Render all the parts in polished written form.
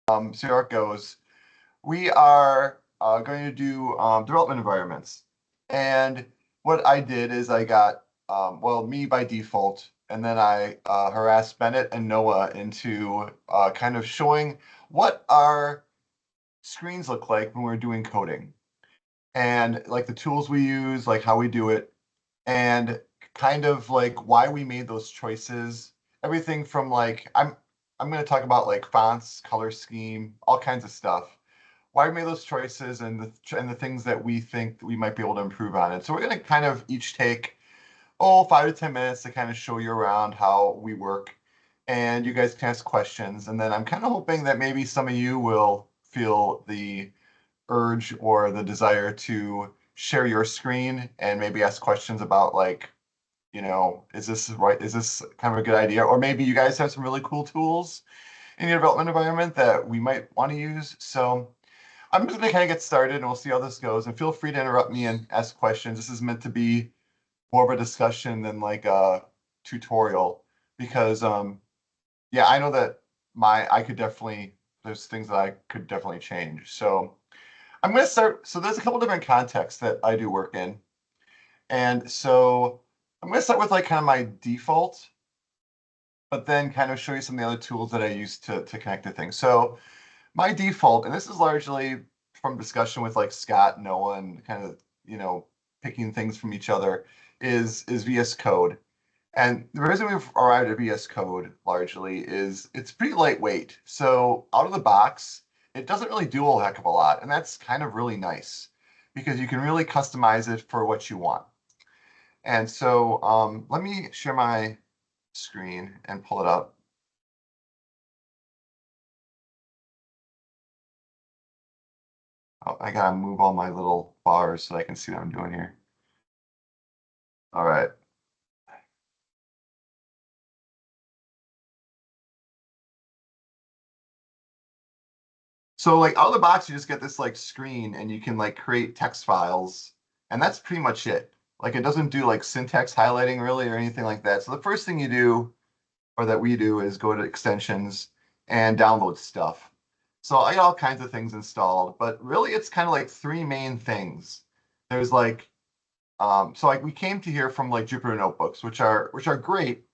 See how it goes. We are going to do development environments. And what I did is I got, well, me by default, and then I harassed Bennett and Noah into kind of showing what our screens look like when we're doing coding and like the tools we use, like how we do it, and kind of like why we made those choices. Everything from like I'm going to talk about like fonts, color scheme, all kinds of stuff. Why we made those choices and the things that we think we might be able to improve on it. So we're going to kind of each take 5 to 10 minutes to kind of show you around how we work, and you guys can ask questions. And then I'm kind of hoping that maybe some of you will feel the urge or the desire to share your screen and maybe ask questions about like, is this right? Is this kind of a good idea? Or maybe you guys have some really cool tools in your development environment that we might want to use. So I'm just going to kind of get started and we'll see how this goes. And feel free to interrupt me and ask questions. This is meant to be more of a discussion than like a tutorial because, yeah, I know that there's things that I could definitely change. So I'm going to start. So there's a couple different contexts that I do work in. And so I'm going to start with like kind of my default, but then kind of show you some of the other tools that I use to connect to things. So my default, and this is largely from discussion with like Scott, Noah, and kind of, picking things from each other, is VS Code. And the reason we've arrived at VS Code largely is it's pretty lightweight. So out of the box, it doesn't really do a heck of a lot. And that's kind of really nice because you can really customize it for what you want. And so let me share my screen and pull it up. Oh, I gotta move all my little bars so I can see what I'm doing here. All right. So like out of the box, you just get this like screen and you can like create text files, and that's pretty much it. Like it doesn't do like syntax highlighting really or anything like that. So the first thing you do, or that we do, is go to extensions and download stuff. So I got all kinds of things installed, but really it's kind of like three main things. There's like, so like we came to here from like Jupyter notebooks, which are great,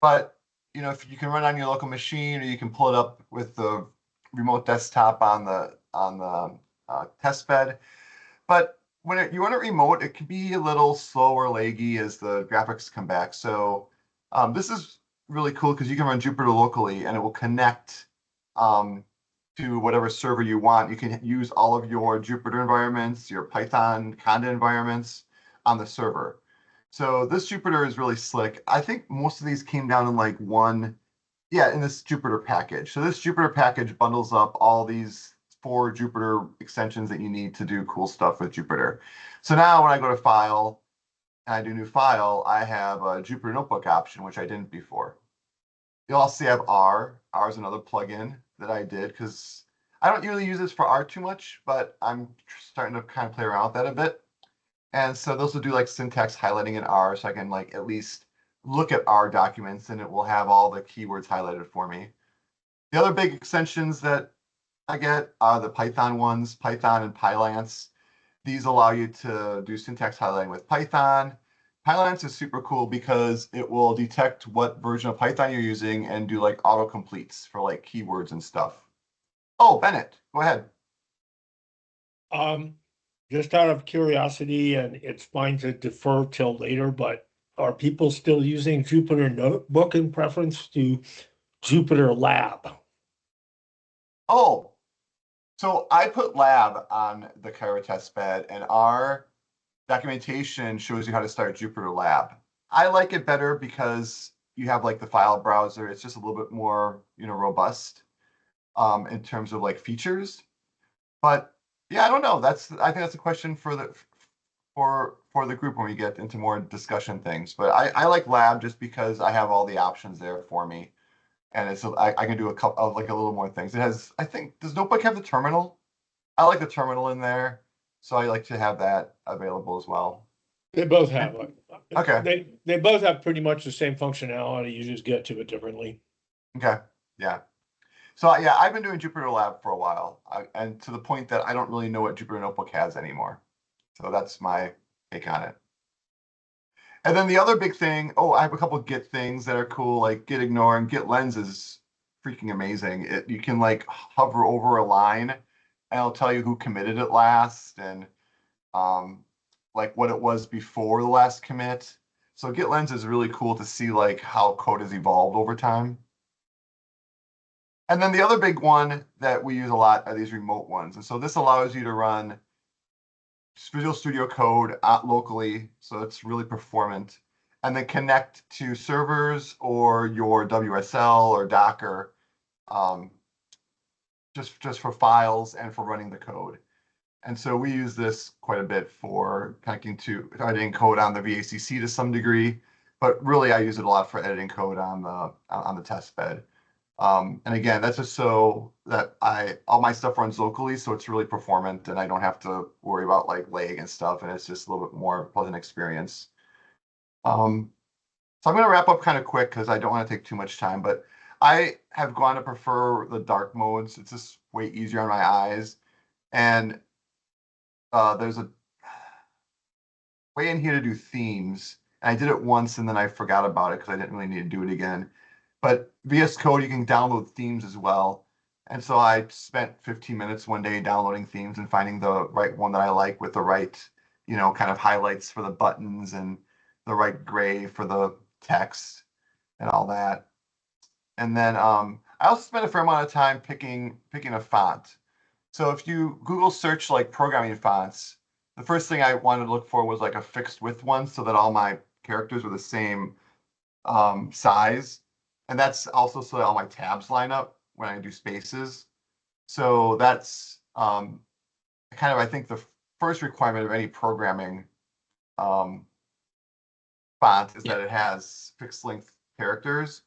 but if you can run on your local machine or you can pull it up with the remote desktop on the test bed. But when you run it remote, it can be a little slow or laggy as the graphics come back. So this is really cool because you can run Jupyter locally and it will connect to whatever server you want. You can use all of your Jupyter environments, your Python conda environments on the server. So this Jupyter is really slick. I think most of these came down in like one, yeah, in this Jupyter package. So this Jupyter package bundles up all these 4 Jupyter extensions that you need to do cool stuff with Jupyter. So now when I go to File and I do New File, I have a Jupyter Notebook option, which I didn't before. You'll also have R. R is another plugin that I did because I don't really use this for R too much, but I'm starting to kind of play around with that a bit. And so those will do like syntax highlighting in R, so I can like at least look at R documents and it will have all the keywords highlighted for me. The other big extensions that I get are the Python ones, Python and Pylance. These allow you to do syntax highlighting with Python. Pylance is super cool because it will detect what version of Python you're using and do like autocompletes for like keywords and stuff. Oh, Bennett, go ahead. Just out of curiosity, and it's fine to defer till later, but are people still using Jupyter Notebook in preference to Jupyter Lab? Oh, so I put lab on the Cairo test bed, and our documentation shows you how to start Jupyter Lab. I like it better because you have like the file browser. It's just a little bit more, robust in terms of like features. But yeah, I don't know. I think that's a question for the group when we get into more discussion things. But I like lab just because I have all the options there for me. And I can do a couple of like a little more things. It has, I think, does Notebook have the terminal? I like the terminal in there, so I like to have that available as well. They both have Okay. they both have pretty much the same functionality. You just get to it differently. Okay. Yeah. So yeah, I've been doing Jupyter Lab for a while, and to the point that I don't really know what Jupyter Notebook has anymore. So that's my take on it. And then the other big thing, oh, I have a couple of Git things that are cool, like Git ignore and Git lens is freaking amazing. You can like hover over a line and it'll tell you who committed it last and um, like what it was before the last commit. So Git lens is really cool to see like how code has evolved over time. And then the other big one that we use a lot are these remote ones. And so this allows you to run Visual Studio Code locally, so it's really performant, and then connect to servers or your WSL or Docker, um, just for files and for running the code. And so we use this quite a bit for connecting to editing code on the VACC to some degree, but really I use it a lot for editing code on the test bed. And again, that's just so that all my stuff runs locally, so it's really performant and I don't have to worry about like lag and stuff, and it's just a little bit more pleasant experience. So I'm going to wrap up kind of quick because I don't want to take too much time, but I have gone to prefer the dark modes. It's just way easier on my eyes. And there's a way in here to do themes. And I did it once and then I forgot about it because I didn't really need to do it again. But VS Code, you can download themes as well. And so I spent 15 minutes one day downloading themes and finding the right one that I like with the right, kind of highlights for the buttons and the right gray for the text and all that. And then I also spent a fair amount of time picking a font. So if you Google search like programming fonts, the first thing I wanted to look for was like a fixed width one so that all my characters were the same size. And that's also so that all my tabs line up when I do spaces. So that's kind of, I think, the first requirement of any programming font is that it has fixed length characters.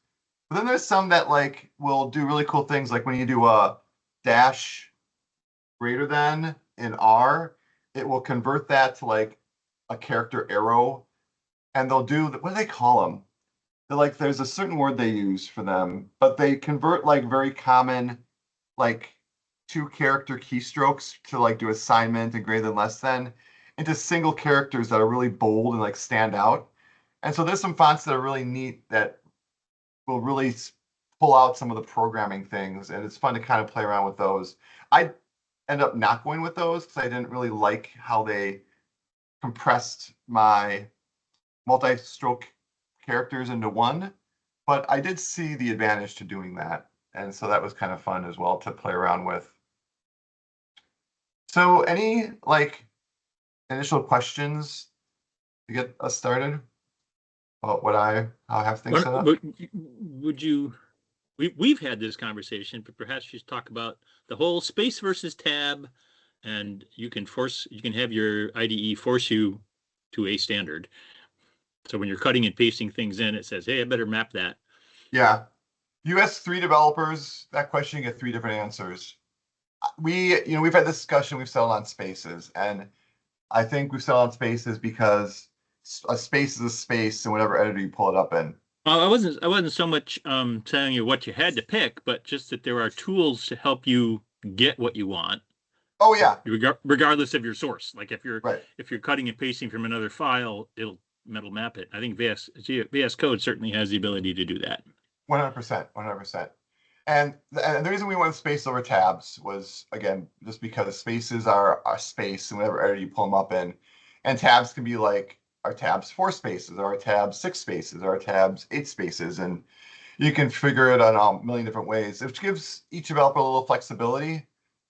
But then there's some that like will do really cool things, like when you do a dash greater than in R, it will convert that to like a character arrow, and they'll do what do they call them? They're like there's a certain word they use for them, but they convert like very common like 2-character keystrokes to like do assignment and greater than less than into single characters that are really bold and like stand out. And so there's some fonts that are really neat that will really pull out some of the programming things, and it's fun to kind of play around with those. I end up not going with those because I didn't really like how they compressed my multi-stroke characters into one, but I did see the advantage to doing that, and so that was kind of fun as well to play around with. So any like initial questions to get us started about how I have things set up? Would you? We've had this conversation, but perhaps just talk about the whole space versus tab, and you can have your IDE force you to a standard. So when you're cutting and pasting things in, it says, "Hey, I better map that." Yeah. You ask 3 developers that question, you get 3 different answers. We've had this discussion, we've settled on spaces, and I think we've settled on spaces because a space is a space in whatever editor you pull it up in. I wasn't so much telling you what you had to pick, but just that there are tools to help you get what you want. Oh yeah. Regardless of your source. Like if you're right. if you're cutting and pasting from another file, it'll map it. I think VS Code certainly has the ability to do that. 100%, 100%. And the reason we went space over tabs was, again, just because spaces are a space in whatever editor you pull them up in. And tabs can be like, our tabs 4 spaces, or our tabs 6 spaces, or our tabs 8 spaces. And you can figure it on a million different ways, which gives each developer a little flexibility.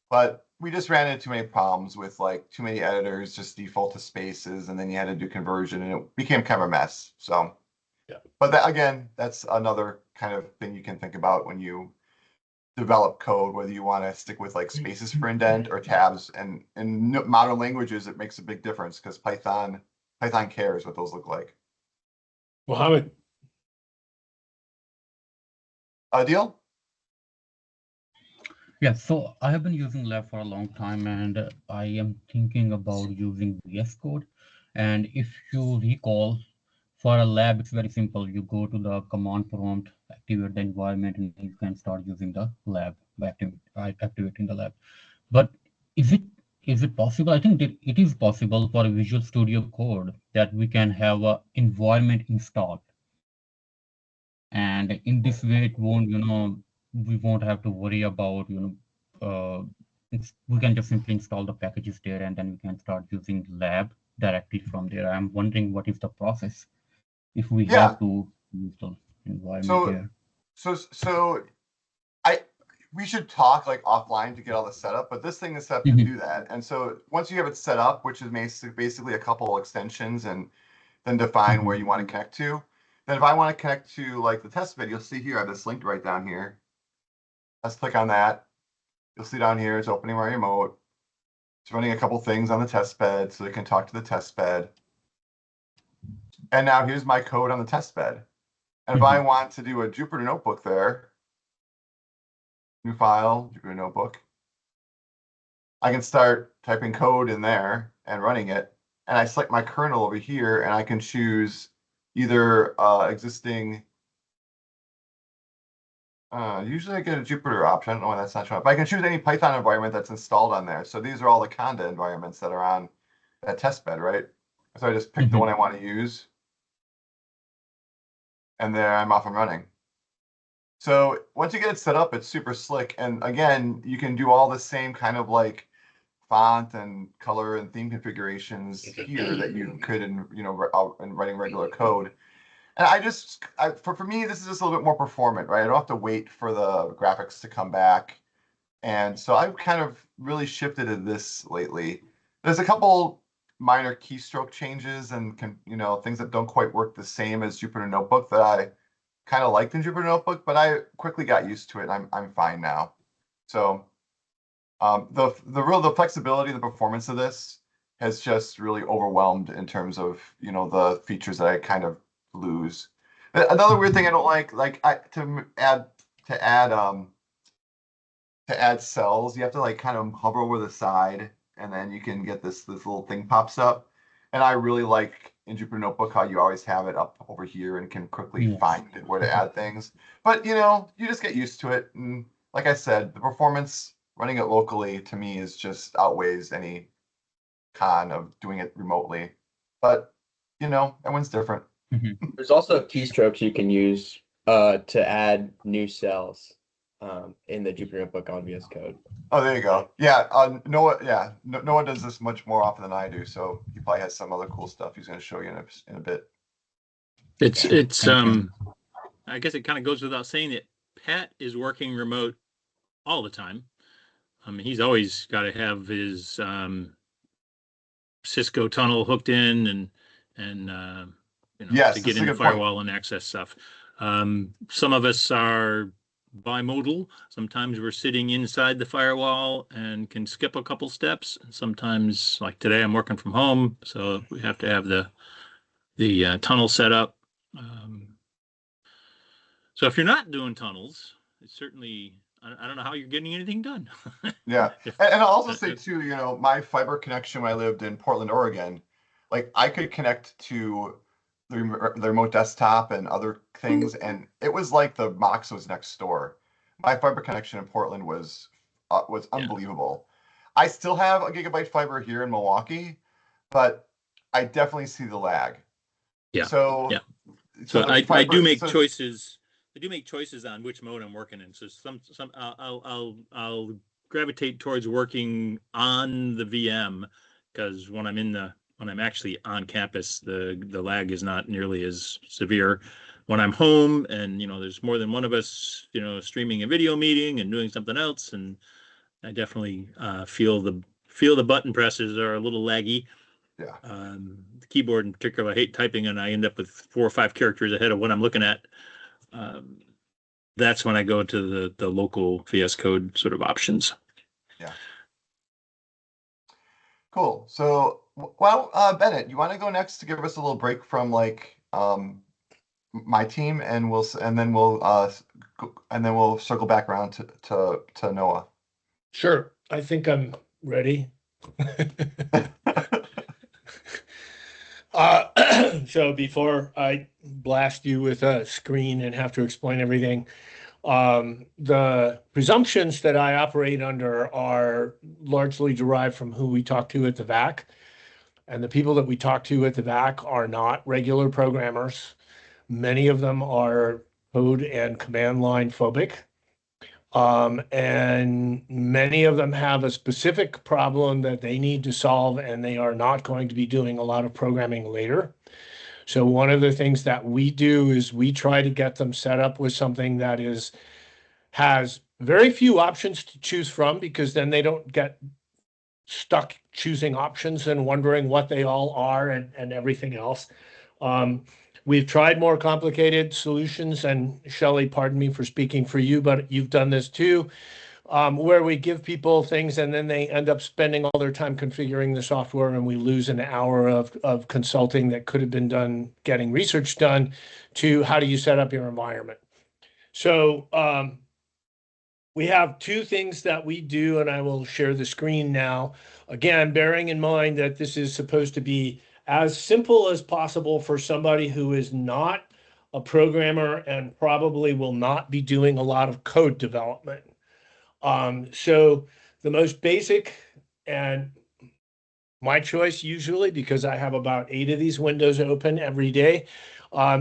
But we just ran into too many problems with like too many editors just default to spaces, and then you had to do conversion, and it became kind of a mess. So, yeah. But again, that's another kind of thing you can think about when you develop code, whether you want to stick with like spaces for indent or tabs. And in modern languages, it makes a big difference because Python cares what those look like. Mohammed. Deal? Yeah, so I have been using Lab for a long time, and I am thinking about using VS Code. And if you recall, for a lab, it's very simple. You go to the command prompt, activate the environment, and you can start using the lab. by activating the lab. But is it possible? I think that it is possible for Visual Studio Code that we can have a environment installed, and in this way it won't, we won't have to worry about, we can just simply install the packages there, and then we can start using lab directly from there. I'm wondering what is the process if we Yeah. have to use the environment So there. so we should talk like offline to get all the setup, but this thing is set up to do that. And so once you have it set up, which is basically a couple extensions, and then define where you want to connect to. Then if I want to connect to like the test bed, you'll see here, I have this linked right down here. Let's click on that. You'll see down here, it's opening my remote. It's running a couple things on the test bed so it can talk to the test bed. And now here's my code on the test bed. And if I want to do a Jupyter notebook there, new file, Jupyter notebook, I can start typing code in there and running it. And I select my kernel over here, and I can choose either existing. Usually I get a Jupyter option. I don't know why that's not showing up. But I can choose any Python environment that's installed on there. So these are all the Conda environments that are on that test bed, right? So I just pick the one I want to use. And there I'm off and running. So once you get it set up, it's super slick. And again, you can do all the same kind of like font and color and theme configurations here that you could in writing regular code. And for me, this is just a little bit more performant, right? I don't have to wait for the graphics to come back. And so I've kind of really shifted to this lately. There's a couple minor keystroke changes and things that don't quite work the same as Jupyter Notebook that I kind of liked in Jupyter Notebook, but I quickly got used to it, and I'm fine now. So the flexibility, the performance of this has just really overwhelmed in terms of the features that I kind of lose. Another weird thing I don't like to add cells, you have to like kind of hover over the side, and then you can get this little thing pops up. And I really like in Jupyter Notebook how you always have it up over here and can quickly find where to add things. But you just get used to it. And like I said, the performance running it locally to me is just outweighs any con of doing it remotely. But everyone's different. There's also keystrokes you can use to add new cells in the Jupyter Notebook on VS Code. Oh, there you go. Yeah, Noah does this much more often than I do, so he probably has some other cool stuff he's going to show you in a bit. It's I guess it kind of goes without saying that Pat is working remote all the time. I mean, he's always got to have his Cisco tunnel hooked in and yes, to get in the firewall and access stuff. Some of us are bimodal. Sometimes we're sitting inside the firewall and can skip a couple steps. Sometimes, like today, I'm working from home, so we have to have the tunnel set up. So if you're not doing tunnels, it's certainly, I don't know how you're getting anything done. Yeah, and I'll also say too, my fiber connection when I lived in Portland, Oregon, like I could connect to the remote desktop and other things, and it was like the Mox was next door. My fiber connection in Portland was unbelievable. I still have a gigabyte fiber here in Milwaukee, but I definitely see the lag. Yeah. So I do make choices. I do make choices on which mode I'm working in. So I'll gravitate towards working on the VM because when I'm actually on campus, the lag is not nearly as severe. When I'm home and there's more than one of us streaming a video meeting and doing something else, and I definitely feel the button presses are a little laggy. Yeah. The keyboard in particular, I hate typing and I end up with 4 or 5 characters ahead of what I'm looking at. That's when I go to the local VS Code sort of options. Yeah. Cool. So, Bennett, you want to go next to give us a little break from like my team, and then we'll circle back around to Noah. Sure. I think I'm ready. So before I blast you with a screen and have to explain everything, The presumptions that I operate under are largely derived from who we talk to at the VAC. And the people that we talk to at the VAC are not regular programmers. Many of them are code and command line phobic. And many of them have a specific problem that they need to solve, and they are not going to be doing a lot of programming later. So one of the things that we do is we try to get them set up with something that has very few options to choose from, because then they don't get stuck choosing options and wondering what they all are and everything else. We've tried more complicated solutions, and Shelley, pardon me for speaking for you, but you've done this too, where we give people things and then they end up spending all their time configuring the software, and we lose an hour of consulting that could have been done getting research done to how do you set up your environment. So we have two things that we do, and I will share the screen now. Again, bearing in mind that this is supposed to be as simple as possible for somebody who is not a programmer and probably will not be doing a lot of code development. So the most basic, and my choice usually, because I have about 8 of these windows open every day,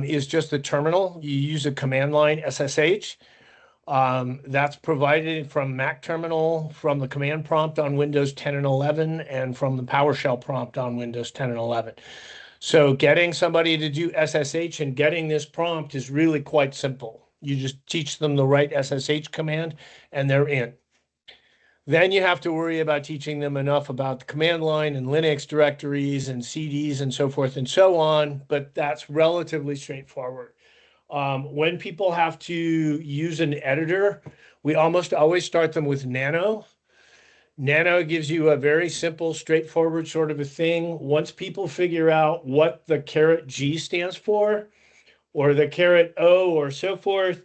is just the terminal. You use a command line SSH. That's provided from Mac terminal, from the command prompt on Windows 10 and 11, and from the PowerShell prompt on Windows 10 and 11. So getting somebody to do SSH and getting this prompt is really quite simple. You just teach them the right SSH command and they're in. Then you have to worry about teaching them enough about the command line and Linux directories and CDs and so forth and so on, but that's relatively straightforward. When people have to use an editor, we almost always start them with Nano. Nano gives you a very simple, straightforward sort of a thing. Once people figure out what the ~G stands for, or the ~O or so forth,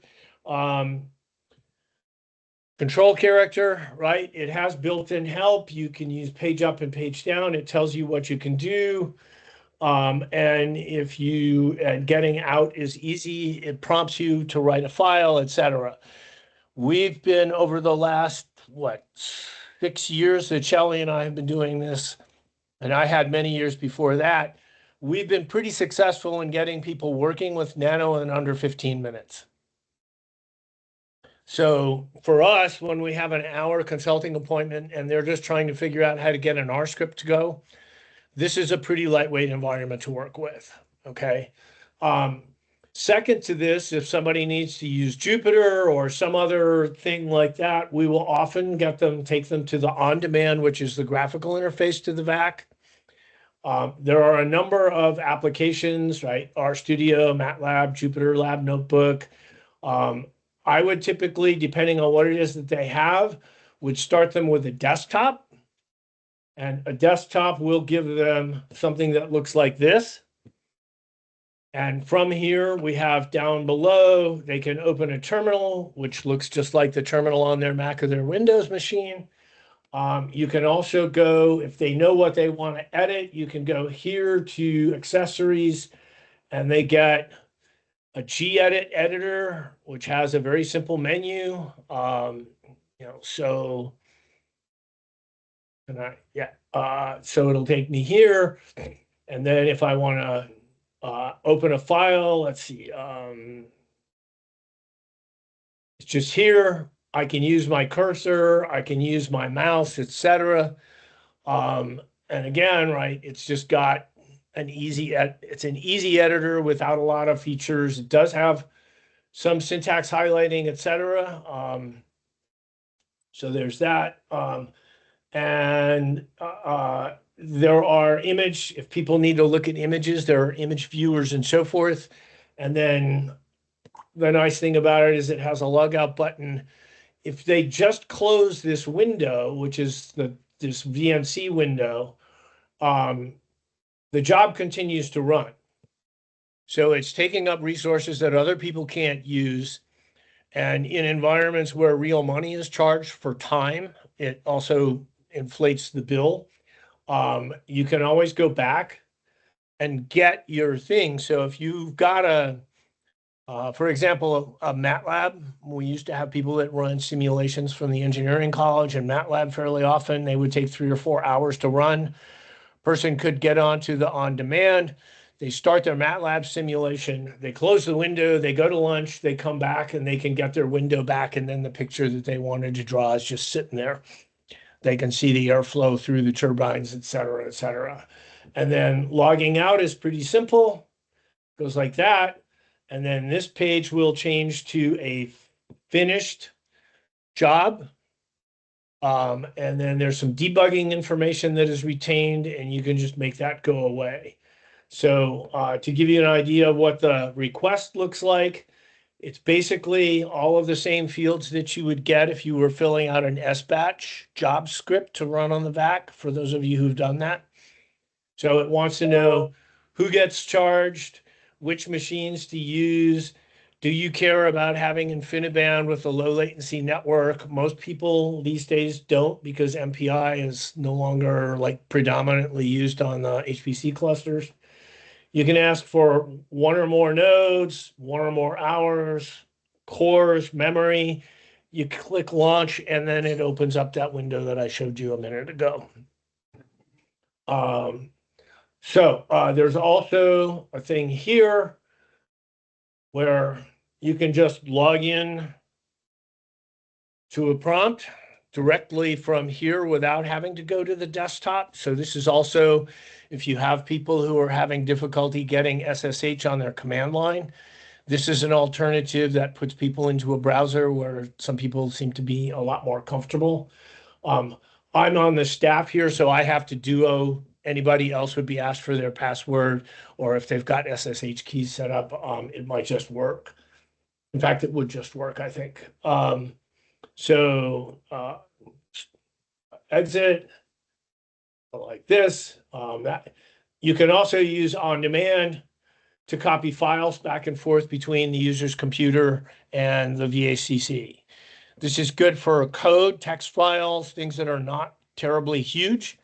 control character, right? It has built-in help. You can use page up and page down. It tells you what you can do. And if getting out is easy, it prompts you to write a file, etc. We've been over the last, 6 years that Shelley and I have been doing this, and I had many years before that. We've been pretty successful in getting people working with Nano in under 15 minutes. So for us, when we have an hour consulting appointment and they're just trying to figure out how to get an R script to go, this is a pretty lightweight environment to work with, okay? Second to this, if somebody needs to use Jupyter or some other thing like that, we will often take them to the on-demand, which is the graphical interface to the VAC. There are a number of applications, right? RStudio, MATLAB, Jupyter Lab Notebook. I would typically, depending on what it is that they have, would start them with a desktop. And a desktop will give them something that looks like this. And from here, we have down below, they can open a terminal, which looks just like the terminal on their Mac or their Windows machine. You can also go, if they know what they want to edit, you can go here to accessories, and they get a gedit editor, which has a very simple menu. So it'll take me here. And then if I want to open a file, let's see, it's just here. I can use my cursor, I can use my mouse, etc. And again, right, it's just got it's an easy editor without a lot of features. It does have some syntax highlighting, etc. So there's that. There are if people need to look at images, there are image viewers and so forth. And then the nice thing about it is it has a logout button. If they just close this window, which is this VNC window, the job continues to run. So it's taking up resources that other people can't use. And in environments where real money is charged for time, it also inflates the bill. You can always go back and get your thing. So if you've got a For example, a MATLAB, we used to have people that run simulations from the engineering college and MATLAB fairly often. They would take 3 or 4 hours to run. Person could get onto the on-demand. They start their MATLAB simulation. They close the window. They go to lunch. They come back and they can get their window back. And then the picture that they wanted to draw is just sitting there. They can see the airflow through the turbines, et cetera, et cetera. And then logging out is pretty simple. Goes like that. And then this page will change to a finished job. And then there's some debugging information that is retained, and you can just make that go away. So to give you an idea of what the request looks like, it's basically all of the same fields that you would get if you were filling out an SBatch job script to run on the VAC, for those of you who've done that. So it wants to know who gets charged, which machines to use. Do you care about having InfiniBand with a low latency network? Most people these days don't, because MPI is no longer like predominantly used on the HPC clusters. You can ask for 1 or more nodes, 1 or more hours, cores, memory. You click launch, and then it opens up that window that I showed you a minute ago. There's also a thing here where you can just log in to a prompt directly from here without having to go to the desktop. So this is also, if you have people who are having difficulty getting SSH on their command line, this is an alternative that puts people into a browser where some people seem to be a lot more comfortable. I'm on the staff here, so I have to duo. Anybody else would be asked for their password, or if they've got SSH keys set up, it might just work. In fact, it would just work, I think. Exit like this. You can also use on demand to copy files back and forth between the user's computer and the VACC. This is good for code, text files, things that are not terribly huge.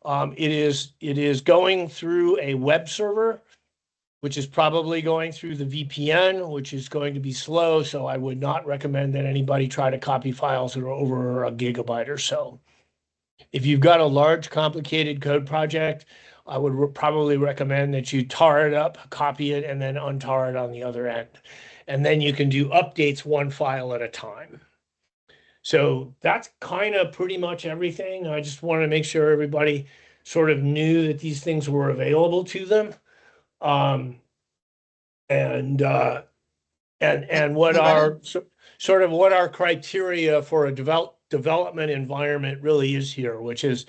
It is going through a web server, which is probably going through the VPN, which is going to be slow. So I would not recommend that anybody try to copy files that are over a gigabyte or so. If you've got a large, complicated code project, I would probably recommend that you tar it up, copy it, and then untar it on the other end. And then you can do updates 1 file at a time. So that's kind of pretty much everything. I just want to make sure everybody sort of knew that these things were available to them. And what our sort of what our criteria for a development environment really is here, which is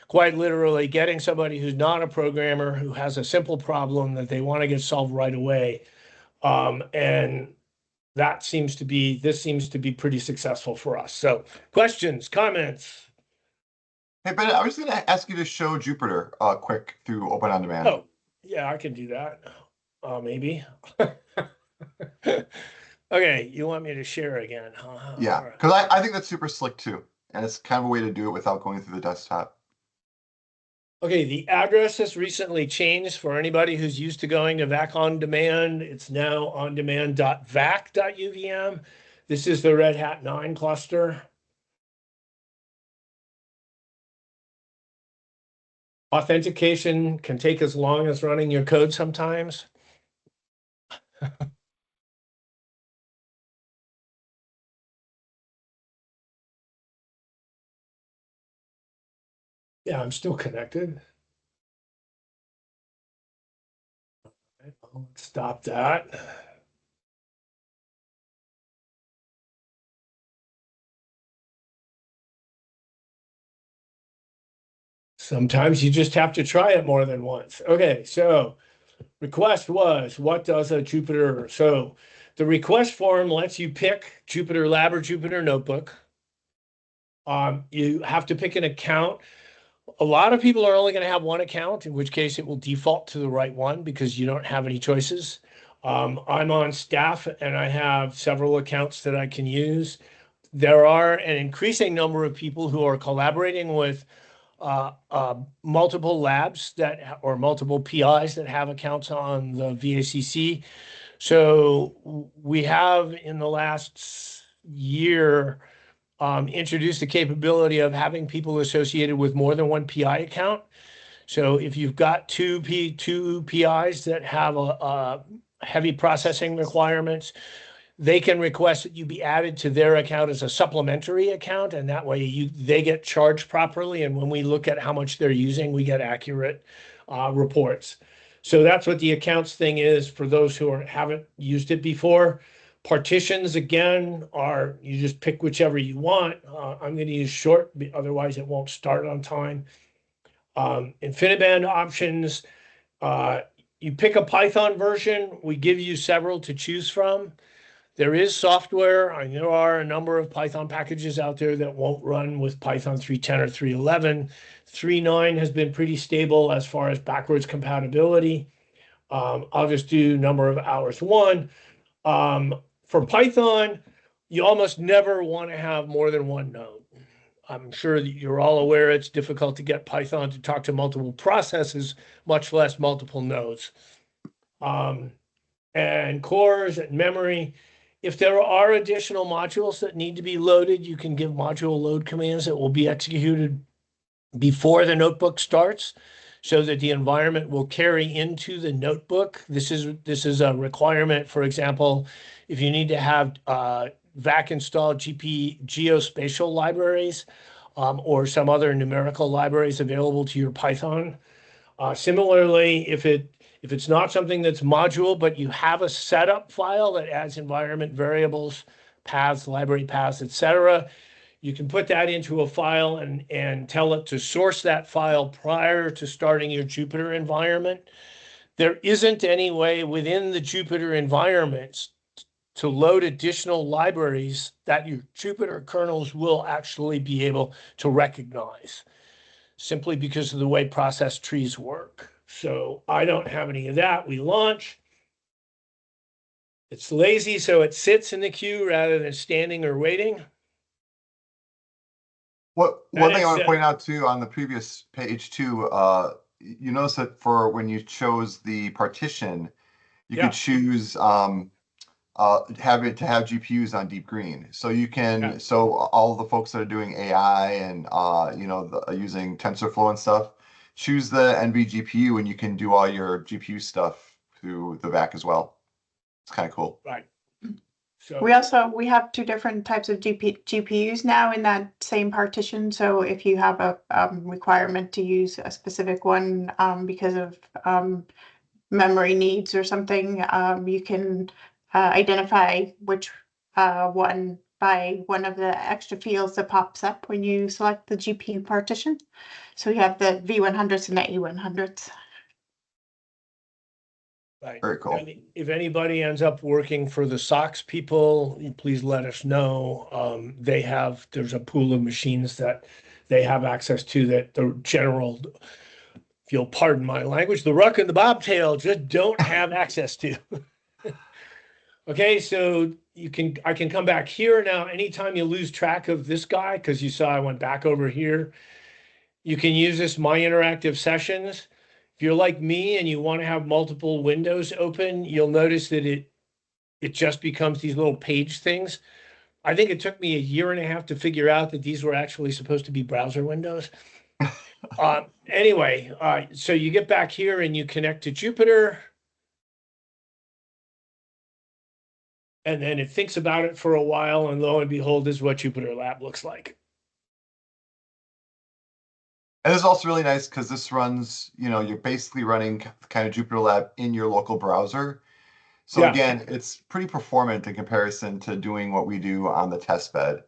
quite literally getting somebody who's not a programmer, who has a simple problem that they want to get solved right away. And this seems to be pretty successful for us. So questions, comments? Hey, Ben, I was going to ask you to show Jupyter quick through Open On Demand. Oh, yeah, I can do that. Maybe. Okay, you want me to share again? Huh? Yeah, because I think that's super slick too. And it's kind of a way to do it without going through the desktop. Okay, the address has recently changed for anybody who's used to going to VAC on demand. It's now ondemand.vac.uvm. This is the Red Hat 9 cluster. Authentication can take as long as running your code sometimes. Yeah, I'm still connected. I'll stop that. Sometimes you just have to try it more than once. Okay, so request was, what does a Jupyter? So the request form lets you pick Jupyter Lab or Jupyter Notebook. You have to pick an account. A lot of people are only going to have one account, in which case it will default to the right one because you don't have any choices. I'm on staff and I have several accounts that I can use. There are an increasing number of people who are collaborating with multiple labs or multiple PIs that have accounts on the VACC. So we have in the last year introduced the capability of having people associated with more than one PI account. So if you've got two PIs that have a heavy processing requirements, they can request that you be added to their account as a supplementary account, and that way they get charged properly. And when we look at how much they're using, we get accurate reports. So that's what the accounts thing is for those who haven't used it before. Partitions, again, are you just pick whichever you want. I'm going to use short, otherwise it won't start on time. InfiniBand options, you pick a Python version. We give you several to choose from. There is software, and there are a number of Python packages out there that won't run with Python 3.10 or 3.11. 3.9 has been pretty stable as far as backwards compatibility. I'll just do number of hours one. For Python, you almost never want to have more than one node. I'm sure that you're all aware it's difficult to get Python to talk to multiple processes, much less multiple nodes. And cores and memory. If there are additional modules that need to be loaded, you can give module load commands that will be executed before the notebook starts so that the environment will carry into the notebook. This is a requirement, for example, if you need to have VAC installed geospatial libraries or some other numerical libraries available to your Python. Similarly, if it's not something that's module, but you have a setup file that adds environment variables, paths, library paths, etc., you can put that into a file and tell it to source that file prior to starting your Jupyter environment. There isn't any way within the Jupyter environments to load additional libraries that your Jupyter kernels will actually be able to recognize, simply because of the way process trees work. So I don't have any of that. We launch. It's lazy, so it sits in the queue rather than standing or waiting. One thing I want to point out too on the previous page too, you notice that for when you chose the partition, you could choose have GPUs on deep green. So you can so all the folks that are doing AI and using TensorFlow and stuff, choose the NV GPU and you can do all your GPU stuff through the VAC as well. It's kind of cool. Right. So we have two different types of GPUs now in that same partition. So if you have a requirement to use a specific one because of memory needs or something, you can identify which one by one of the extra fields that pops up when you select the GPU partition. So we have the V100s and the A100s. right. Very cool. If anybody ends up working for the SOX people, please let us know. There's a pool of machines that they have access to that the general, if you'll pardon my language, the ruck and the bobtail just don't have access to. Okay, so I can come back here now. Anytime you lose track of this guy, because you saw I went back over here, you can use this My Interactive Sessions. If you're like me and you want to have multiple windows open, you'll notice that it just becomes these little page things. I think it took me 1.5 years to figure out that these were actually supposed to be browser windows. Anyway, so you get back here and you connect to Jupyter. And then it thinks about it for a while, and lo and behold, is what Jupyter Lab looks like. And it's also really nice because this runs, you're basically running kind of Jupyter Lab in your local browser. So again, it's pretty performant in comparison to doing what we do on the test bed.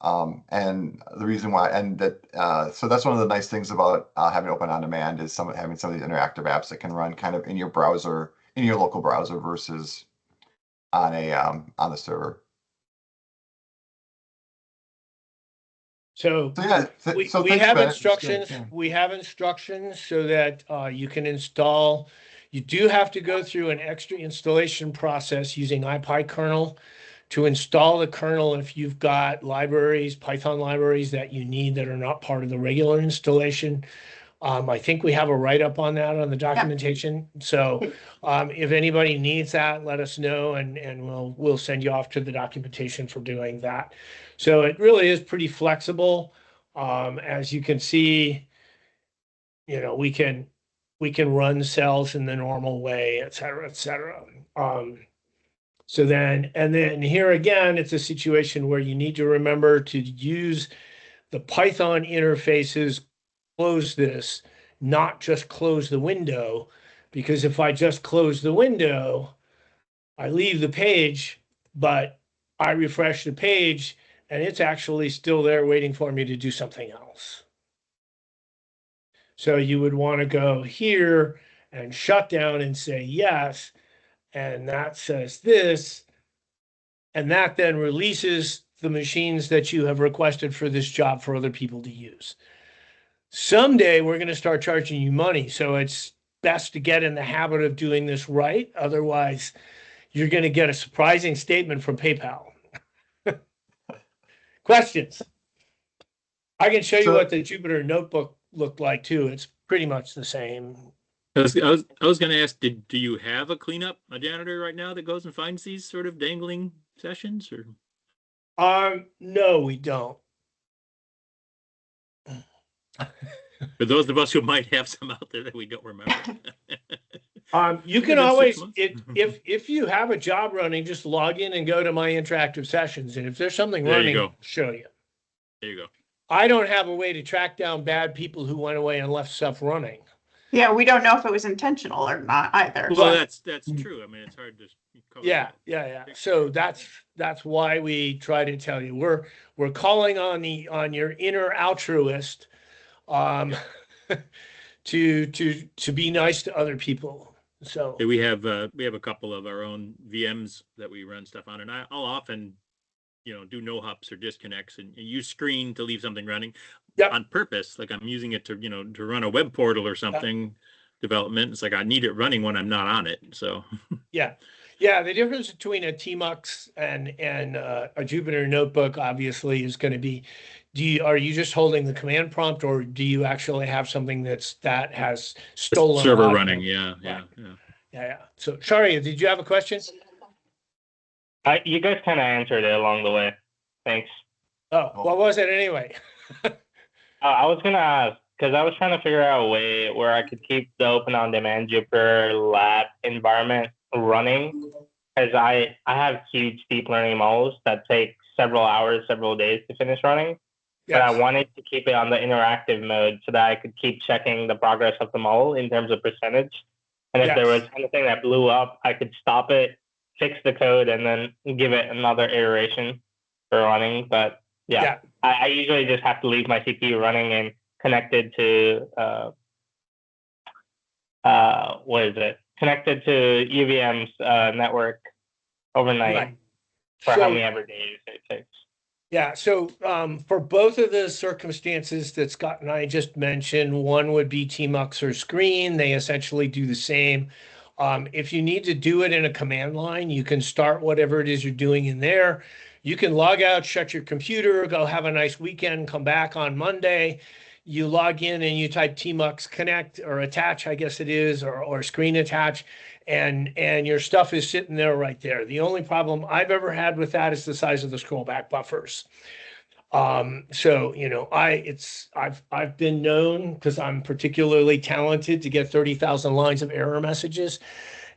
And the reason why, so that's one of the nice things about having Open On Demand is having some of these interactive apps that can run kind of in your browser, in your local browser versus on the server. So we have instructions. We have instructions so that you can install. You do have to go through an extra installation process using IPyKernel to install the kernel if you've got libraries, Python libraries that you need that are not part of the regular installation. I think we have a write-up on that on the documentation. So if anybody needs that, let us know, and we'll send you off to the documentation for doing that. So it really is pretty flexible. As you can see, you know, we can run cells in the normal way, et cetera, et cetera. So then here again, it's a situation where you need to remember to use the Python interfaces, close this, not just close the window, because if I just close the window, I leave the page, but I refresh the page and it's actually still there waiting for me to do something else. So you would want to go here and shut down and say yes, and that says this, and that then releases the machines that you have requested for this job for other people to use. Someday we're going to start charging you money, so it's best to get in the habit of doing this right. Otherwise, you're going to get a surprising statement from PayPal. Questions? I can show you what the Jupyter notebook looked like too. It's pretty much the same. I was going to ask, do you have a janitor right now that goes and finds these sort of dangling sessions, or? No, we don't. For those of us who might have some out there that we don't remember. You can always, if you have a job running, just log in and go to my interactive sessions. And if there's something running, I'll show you. There you go. I don't have a way to track down bad people who went away and left stuff running. Yeah, we don't know if it was intentional or not either. Well, that's true. I mean, it's hard to cover. Yeah. So that's why we try to tell you we're calling on your inner altruist to be nice to other people. So we have a couple of our own VMs that we run stuff on, and I'll often, do no hops or disconnects and use screen to leave something running on purpose. Like I'm using it to, to run a web portal or something, development. It's like I need it running when I'm not on it. So yeah. The difference between a TMUX and a Jupyter notebook obviously is going to be, are you just holding the command prompt, or do you actually have something that has stolen server running? Yeah. So Sharia, did you have a question? You guys kind of answered it along the way. Thanks. Oh, what was it anyway? I was gonna ask, because I was trying to figure out a way where I could keep the open on-demand Jupyter lab environment running, because I have huge deep learning models that take several hours, several days to finish running. But I wanted to keep it on the interactive mode so that I could keep checking the progress of the model in terms of percentage. And if there was anything that blew up, I could stop it, fix the code, and then give it another iteration for running. But I usually just have to leave my CPU running and connected to connected to UVM's network overnight for how many ever days it takes. Yeah, so for both of the circumstances that Scott and I just mentioned, one would be TMUX or screen. They essentially do the same. If you need to do it in a command line, you can start whatever it is you're doing in there. You can log out, shut your computer, go have a nice weekend, come back on Monday. You log in and you type TMUX connect or attach, I guess it is, or screen attach, and your stuff is sitting there right there. The only problem I've ever had with that is the size of the scroll back buffers. So I've been known, because I'm particularly talented, to get 30,000 lines of error messages.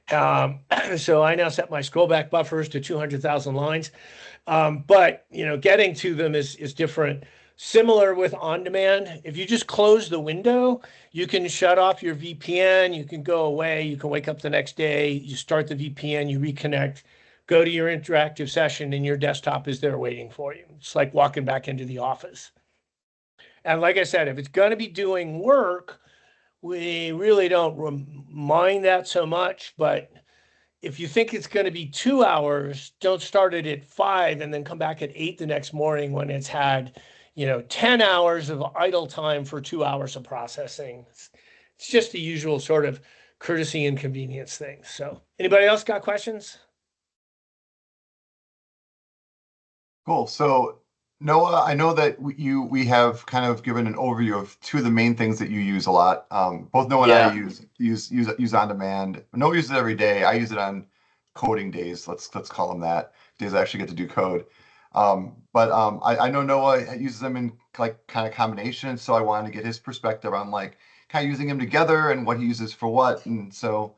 So I now set my scroll back buffers to 200,000 lines. But getting to them is different. Similar with on-demand, if you just close the window, you can shut off your VPN, you can go away, you can wake up the next day, you start the VPN, you reconnect, go to your interactive session, and your desktop is there waiting for you. It's like walking back into the office. And like I said, if it's going to be doing work, we really don't mind that so much. But if you think it's going to be 2 hours, don't start it at 5 and then come back at 8 the next morning when it's had 10 hours of idle time for 2 hours of processing. It's just the usual sort of courtesy and convenience thing. So anybody else got questions? Cool. So Noah, I know that we have kind of given an overview of two of the main things that you use a lot. Both Noah and I Yeah. use on demand. Noah uses it every day. I use it on coding days. Let's call them that. Days I actually get to do code. I know Noah uses them in like kind of combination, so I wanted to get his perspective on like kind of using them together and what he uses for what. And so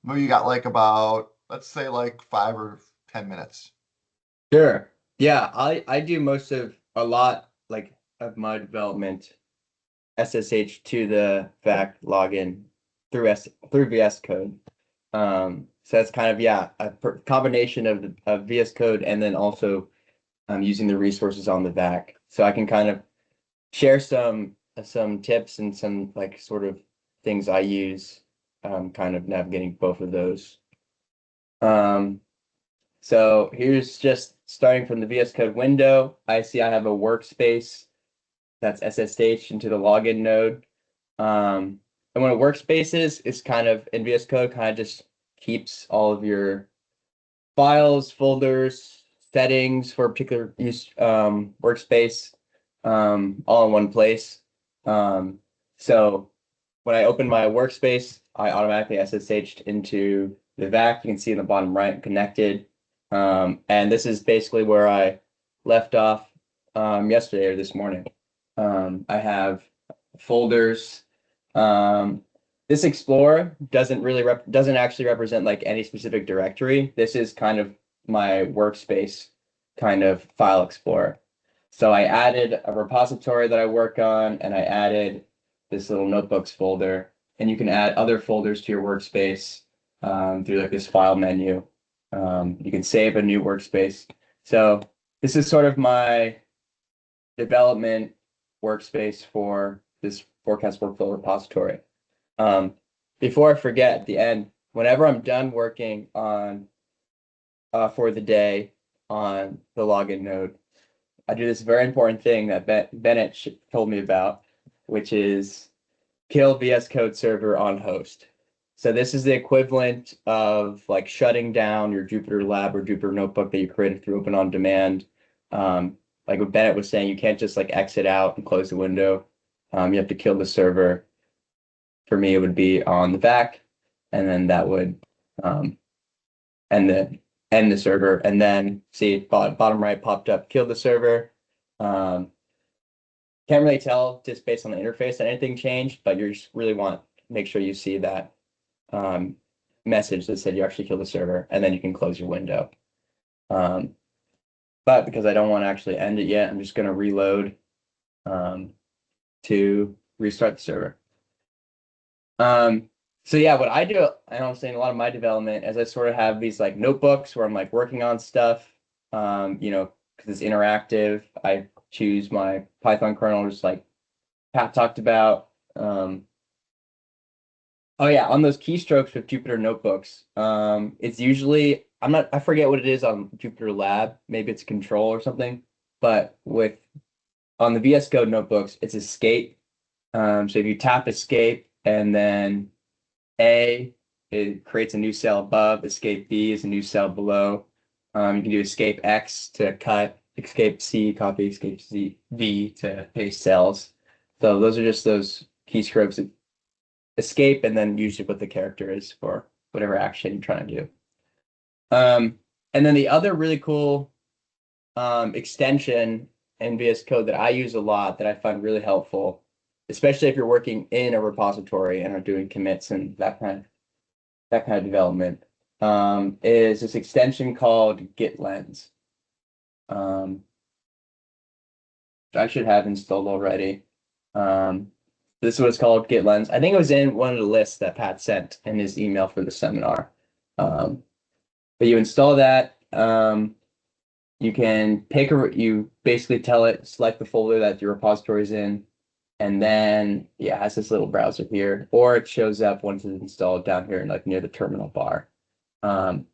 maybe you got like about, let's say, like 5 or 10 minutes. Sure. Yeah, I do most of a lot like of my development SSH to the VAC login through VS Code. So that's kind of a combination of VS Code and then also using the resources on the VAC. So I can kind of share some tips and some like sort of things I use, kind of navigating both of those. So here's just starting from the VS Code window. I see I have a workspace that's SSH into the login node. And what a workspace is kind of in VS Code, kind of just keeps all of your files, folders, settings for a particular use workspace all in one place. So when I open my workspace, I automatically SSH'd into the VAC. You can see in the bottom right, connected. And this is basically where I left off yesterday or this morning. I have folders. This Explorer doesn't actually represent like any specific directory. This is kind of my workspace kind of file explorer. So I added a repository that I work on, and I added this little notebooks folder, and you can add other folders to your workspace through like this file menu. You can save a new workspace. So this is sort of my development workspace for this forecast workflow repository. Before I forget at the end, whenever I'm done working on for the day on the login node, I do this very important thing that Bennett told me about, which is kill VS Code server on host. So this is the equivalent of like shutting down your Jupyter Lab or Jupyter Notebook that you created through Open On Demand. Like what Bennett was saying, you can't just like exit out and close the window. You have to kill the server. For me, it would be on the VAC, and then that would end the server. And then see bottom right popped up, kill the server. Can't really tell just based on the interface that anything changed, but you just really want to make sure you see that message that said you actually killed the server, and then you can close your window. But because I don't want to actually end it yet, I'm just going to reload to restart the server. So yeah, what I do, and I'm saying a lot of my development, is I sort of have these like notebooks where I'm like working on stuff, because it's interactive. I choose my Python kernel, just like Pat talked about. Oh yeah, on those keystrokes with Jupyter notebooks, it's usually I forget what it is on Jupyter Lab. Maybe it's control or something. But on the VS Code notebooks, it's escape. So if you tap escape and then A, it creates a new cell above. Escape B is a new cell below. You can do escape X to cut, escape C, copy, escape V to paste cells. So those are just those keystrokes. Escape and then usually what the character is for whatever action you're trying to do. And then the other really cool extension in VS Code that I use a lot that I find really helpful, especially if you're working in a repository and are doing commits and that kind of development, is this extension called GitLens. I should have installed already. This is what it's called, GitLens. I think it was in one of the lists that Pat sent in his email for the seminar. But you install that. You can you basically tell it, select the folder that your repository is in, and then it has this little browser here, or it shows up once it's installed down here, like near the terminal bar. And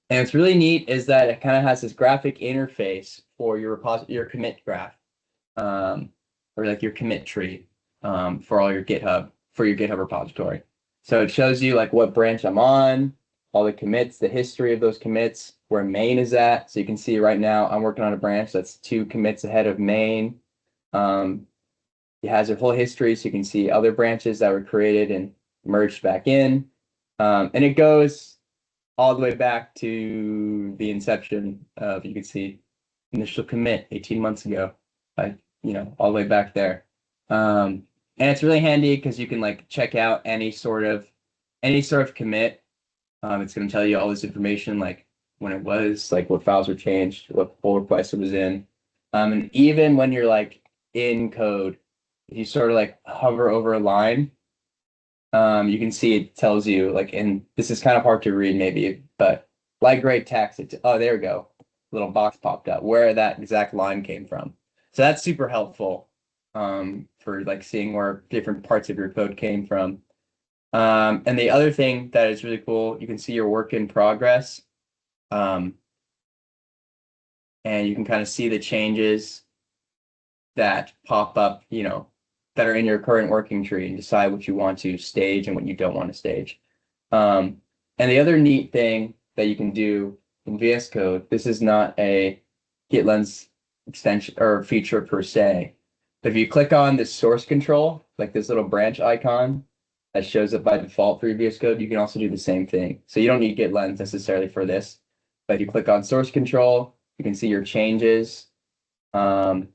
what's really neat is that it kind of has this graphic interface for your commit graph, or like your commit tree. For your GitHub repository. So it shows you like what branch I'm on, all the commits, the history of those commits, where main is at. So you can see right now I'm working on a branch that's 2 commits ahead of main. It has a whole history, so you can see other branches that were created and merged back in. And it goes all the way back to the inception of, you can see, initial commit 18 months ago, like, all the way back there. And it's really handy because you can like check out any sort of commit. It's going to tell you all this information, like when it was, like what files were changed, what pull request it was in. And even when you're like in code, if you sort of like hover over a line, you can see it tells you like, and this is kind of hard to read maybe, but like great text, oh, there we go. Little box popped up where that exact line came from. So that's super helpful for like seeing where different parts of your code came from. And the other thing that is really cool, you can see your work in progress. And you can kind of see the changes that pop up, that are in your current working tree, and decide what you want to stage and what you don't want to stage. And the other neat thing that you can do in VS Code, this is not a GitLens extension or feature per se, but if you click on this source control, like this little branch icon that shows up by default for your VS Code, you can also do the same thing. So you don't need GitLens necessarily for this, but if you click on source control, you can see your changes. And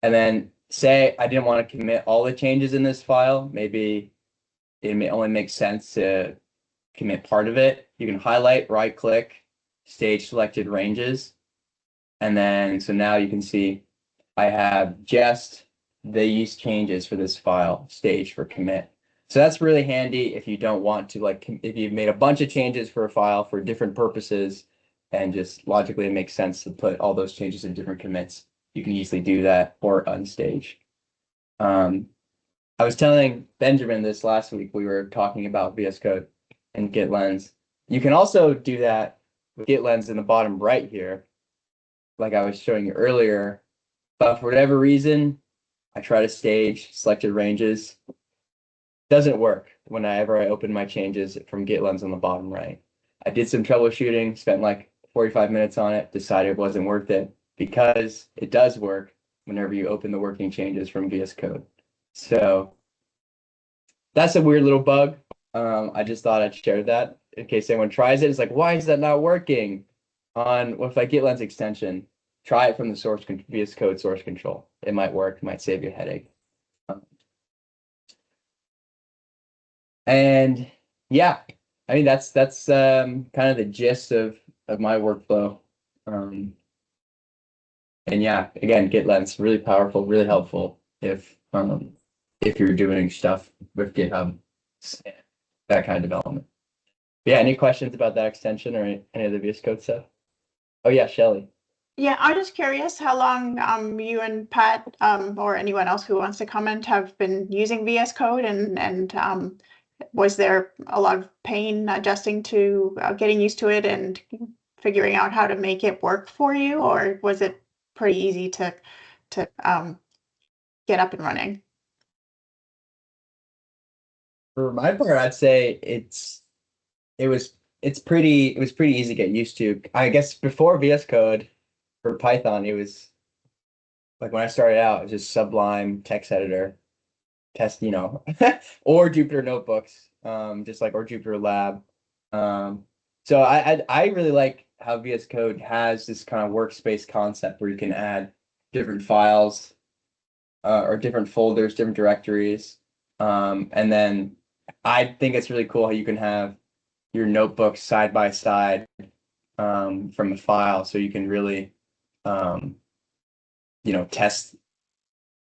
then say I didn't want to commit all the changes in this file. Maybe it may only make sense to commit part of it. You can highlight, right click, stage selected ranges. And then, so now you can see I have just these changes for this file staged for commit. So that's really handy if you don't want to, like, if you've made a bunch of changes for a file for different purposes and just logically it makes sense to put all those changes in different commits. You can easily do that or unstage. I was telling Benjamin this last week, we were talking about VS Code and GitLens. You can also do that with GitLens in the bottom right here, like I was showing you earlier. But for whatever reason, I try to stage selected ranges. Doesn't work whenever I open my changes from GitLens on the bottom right. I did some troubleshooting, spent like 45 minutes on it, decided it wasn't worth it, because it does work whenever you open the working changes from VS Code. So that's a weird little bug. I just thought I'd share that in case anyone tries it. It's like, why is that not working on what if I GitLens extension? Try it from the VS Code source control. It might work, it might save you a headache. And yeah, I mean, that's kind of the gist of my workflow. And yeah, again, GitLens, really powerful, really helpful if you're doing stuff with GitHub, that kind of development. But yeah, any questions about that extension or any of the VS Code stuff? Oh yeah, Shelly. Yeah, I'm just curious how long you and Pat or anyone else who wants to comment have been using VS Code, and was there a lot of pain adjusting to getting used to it and figuring out how to make it work for you, or was it pretty easy to get up and running? For my part, I'd say it was pretty easy to get used to. I guess before VS Code for Python, it was like when I started out, it was just Sublime text editor, test, or Jupyter notebooks, just like, or Jupyter Lab. So I really like how VS Code has this kind of workspace concept where you can add different files or different folders, different directories. And then I think it's really cool how you can have your notebooks side by side from a file, so you can really test,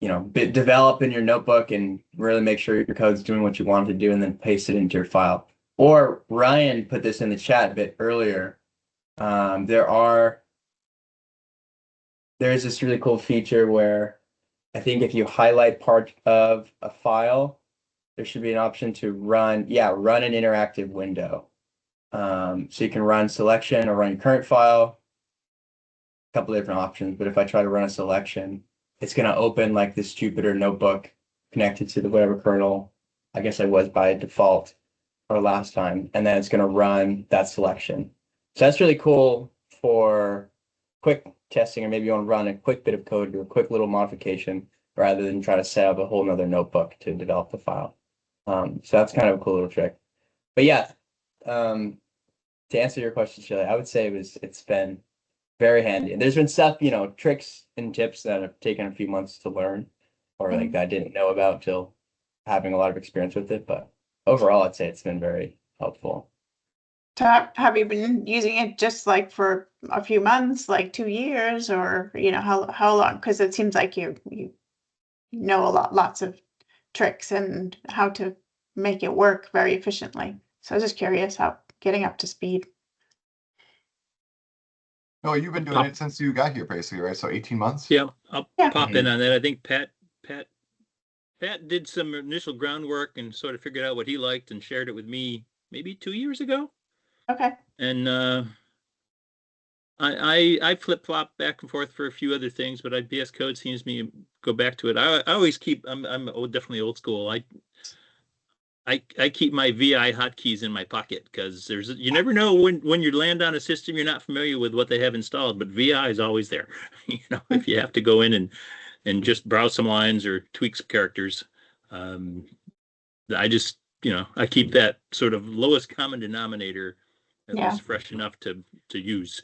develop in your notebook and really make sure your code's doing what you want it to do, and then paste it into your file. Or Ryan put this in the chat a bit earlier. There's this really cool feature where I think if you highlight part of a file, there should be an option to run an interactive window. So you can run selection or run your current file, a couple of different options. But if I try to run a selection, it's going to open like this Jupyter notebook connected to the whatever kernel I guess I was by default or last time, and then it's going to run that selection. So that's really cool for quick testing, or maybe you want to run a quick bit of code, do a quick little modification, rather than try to set up a whole nother notebook to develop the file. So that's kind of a cool little trick. But yeah, to answer your question, Shelley, I would say it's been very handy. And there's been stuff, tricks and tips that have taken a few months to learn, or like that I didn't know about till having a lot of experience with it. But overall, I'd say it's been very helpful. So have you been using it just like for a few months, like 2 years, or how long? Because it seems like you know lots of tricks and how to make it work very efficiently. So I was just curious how getting up to speed. No, you've been doing it since you got here, basically, right? So 18 months? Yeah, I'll Yeah. pop in on that. I think Pat did some initial groundwork and sort of figured out what he liked and shared it with me maybe 2 years ago. Okay. And I flip flop back and forth for a few other things, but VS Code seems to me go back to it. I always keep. I'm definitely old school. I keep my VI hotkeys in my pocket because you never know when you land on a system you're not familiar with what they have installed, but VI is always there. If you have to go in and just browse some lines or tweak some characters, I just I keep that sort of lowest common denominator at least fresh enough to use.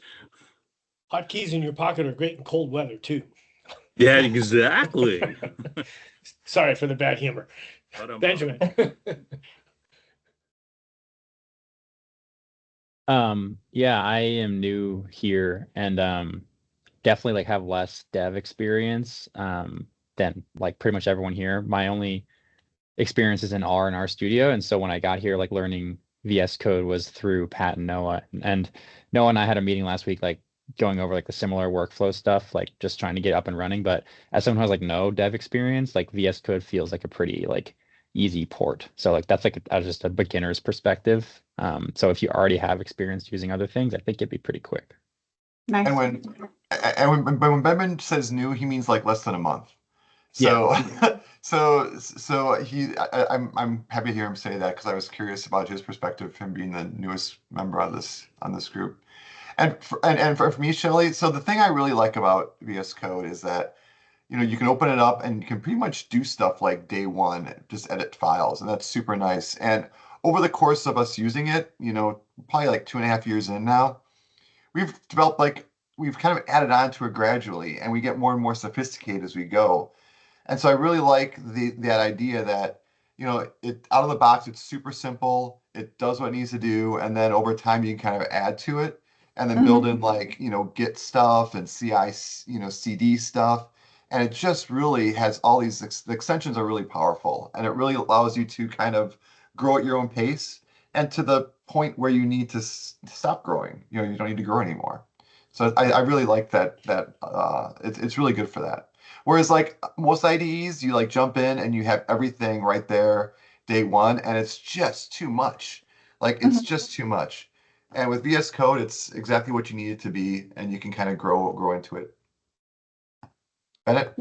Hotkeys in your pocket are great in cold weather too. Yeah, exactly. Sorry for the bad humor. Benjamin. Yeah, I am new here and definitely like have less dev experience than like pretty much everyone here. My only experience is in R and RStudio, and so when I got here, like learning VS Code was through Pat and Noah. And Noah and I had a meeting last week, like going over like the similar workflow stuff, like just trying to get up and running. But as someone who has like no dev experience, like VS Code feels like a pretty like easy port. So like that's like just a beginner's perspective. So if you already have experience using other things, I think it'd be pretty quick. Nice. And when Benjamin says new, he means like less than a month. So I'm happy to hear him say that because I was curious about his perspective, him being the newest member on this group. And for me, Shelley, so the thing I really like about VS Code is that you can open it up and you can pretty much do stuff like day one, just edit files, and that's super nice. And over the course of us using it, probably like 2.5 years in now, we've developed we've kind of added on to it gradually, and we get more and more sophisticated as we go. And so I really like that idea that, it out of the box, it's super simple. It does what it needs to do. And then over time, you can kind of add to it and then build in Git stuff and CI, CD stuff. And it just really has all these, the extensions are really powerful, and it really allows you to kind of grow at your own pace and to the point where you need to stop growing. You don't need to grow anymore. So I really like that it's really good for that. Whereas like most IDEs, you jump in and you have everything right there day one, and it's just too much. It's just too much. And with VS Code, it's exactly what you need it to be, and you can kind of grow into it. Bennett?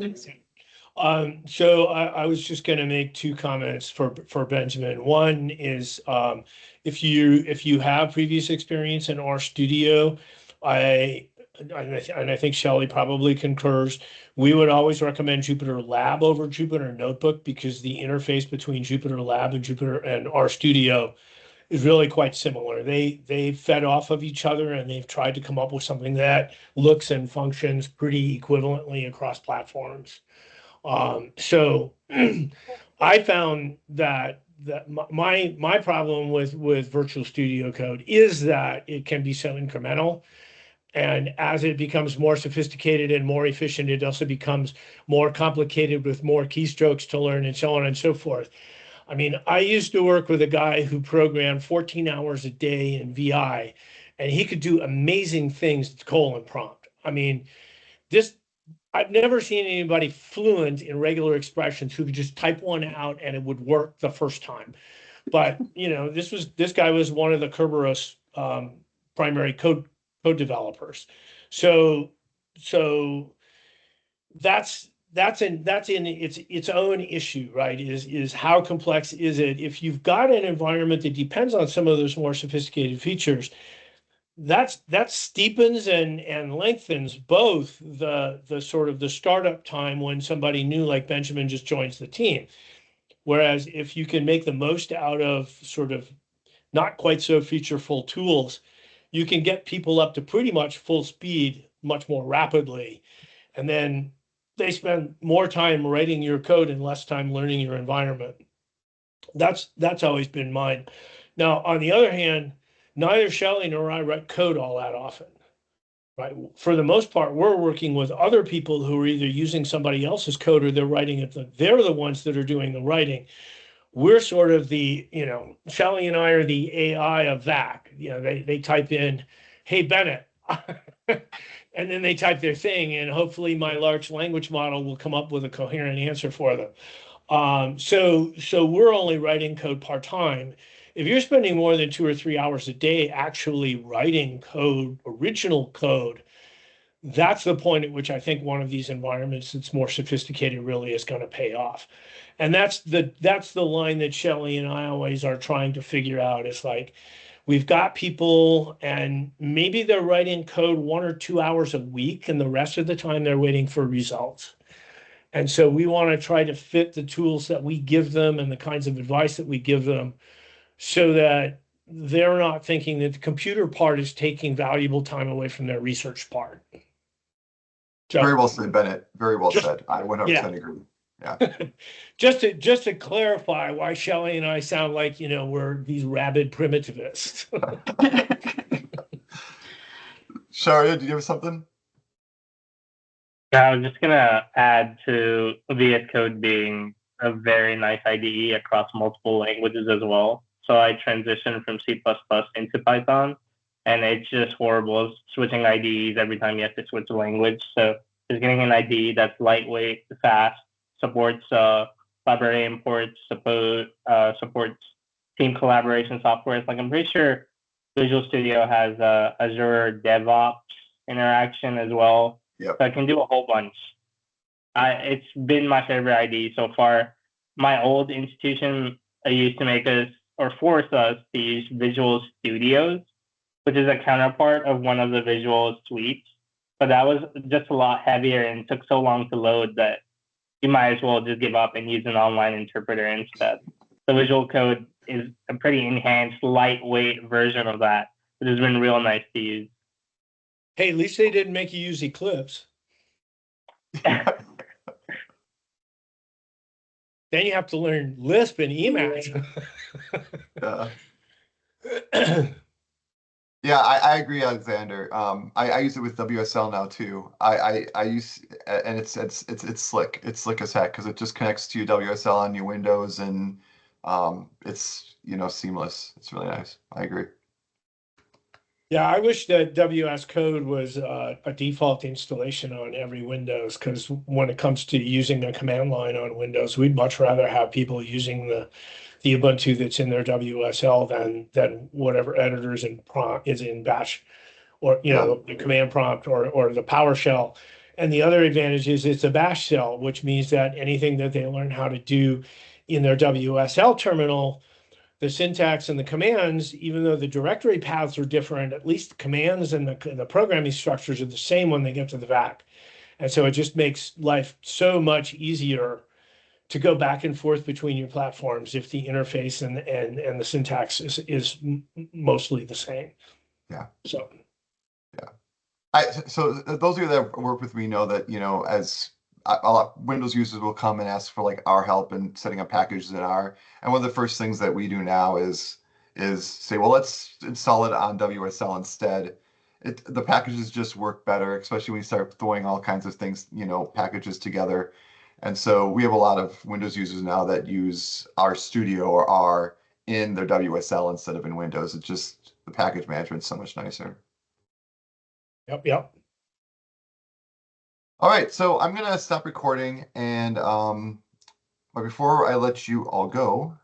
So I was just going to make 2 comments for Benjamin. One is if you have previous experience in RStudio, and I think Shelley probably concurs, we would always recommend Jupyter Lab over Jupyter Notebook because the interface between Jupyter Lab and RStudio is really quite similar. They fed off of each other, and they've tried to come up with something that looks and functions pretty equivalently across platforms. So I found that my problem with Virtual Studio Code is that it can be so incremental. And as it becomes more sophisticated and more efficient, it also becomes more complicated with more keystrokes to learn and so on and so forth. I mean, I used to work with a guy who programmed 14 hours a day in VI, and he could do amazing things with colon prompt. I mean, I've never seen anybody fluent in regular expressions who could just type one out and it would work the first time. But, this guy was one of the Kerberos primary code developers. So that's in its own issue, right? Is how complex is it? If you've got an environment that depends on some of those more sophisticated features, that steepens and lengthens both the sort of the startup time when somebody new like Benjamin just joins the team. Whereas if you can make the most out of sort of not quite so featureful tools, you can get people up to pretty much full speed much more rapidly. And then they spend more time writing your code and less time learning your environment. That's always been mine. Now, on the other hand, neither Shelley nor I write code all that often, right? For the most part, we're working with other people who are either using somebody else's code or they're writing it. They're the ones that are doing the writing. We're sort of the, Shelley and I are the AI of VAC. They type in, "Hey, Bennett," and then they type their thing, and hopefully my large language model will come up with a coherent answer for them. So we're only writing code part-time. If you're spending more than 2 or 3 hours a day actually writing code, original code, that's the point at which I think one of these environments that's more sophisticated really is going to pay off. And that's the line that Shelley and I always are trying to figure out. It's like we've got people and maybe they're writing code 1 or 2 hours a week, and the rest of the time they're waiting for results. And so we want to try to fit the tools that we give them and the kinds of advice that we give them so that they're not thinking that the computer part is taking valuable time away from their research part. So, Very well said, Bennett. Very well Just- said. I 100% agree. Yeah. just to clarify why Shelley and I sound like, we're these rabid primitivists. Sharia, do you have something? I was just gonna add to VS Code being a very nice IDE across multiple languages as well. So I transitioned from C++ into Python, and it's just horrible switching IDEs every time you have to switch a language. So just getting an IDE that's lightweight, fast, supports library imports, supports team collaboration software. Like I'm pretty sure Visual Studio has Azure DevOps interaction as well. Yep. So I can do a whole bunch. It's been my favorite IDE so far. My old institution used to make us or force us to use Visual Studios, which is a counterpart of one of the Visual Suites. But that was just a lot heavier and took so long to load that you might as well just give up and use an online interpreter instead. The Visual Code is a pretty enhanced, lightweight version of that. It has been real nice to use. Hey, at least they didn't make you use Eclipse. Then you have to learn Lisp and Emacs. Yeah, I agree, Alexander. I use it with WSL now too. I use and it's slick. It's slick as heck because it just connects to your WSL on your Windows and it's seamless. It's really nice. I agree. Yeah, I wish that WS Code was a default installation on every Windows, because when it comes to using the command line on Windows, we'd much rather have people using the Ubuntu that's in their WSL than whatever editors and prompt is in Bash, or the command prompt or the PowerShell. And the other advantage is it's a Bash shell, which means that anything that they learn how to do in their WSL terminal, the syntax and the commands, even though the directory paths are different, at least the commands and the programming structures are the same when they get to the VAC. And so it just makes life so much easier to go back and forth between your platforms if the interface and the syntax is mostly the same. Yeah. So. Yeah. So those of you that work with me know that, as a lot Windows users will come and ask for like our help in setting up packages in R. And one of the first things that we do now is say, well, let's install it on WSL instead. The packages just work better, especially when you start throwing all kinds of things, packages together. And so we have a lot of Windows users now that use R Studio or R in their WSL instead of in Windows. It's just the package management is so much nicer. Yep. All right, so I'm gonna stop recording, and but before I let you all go,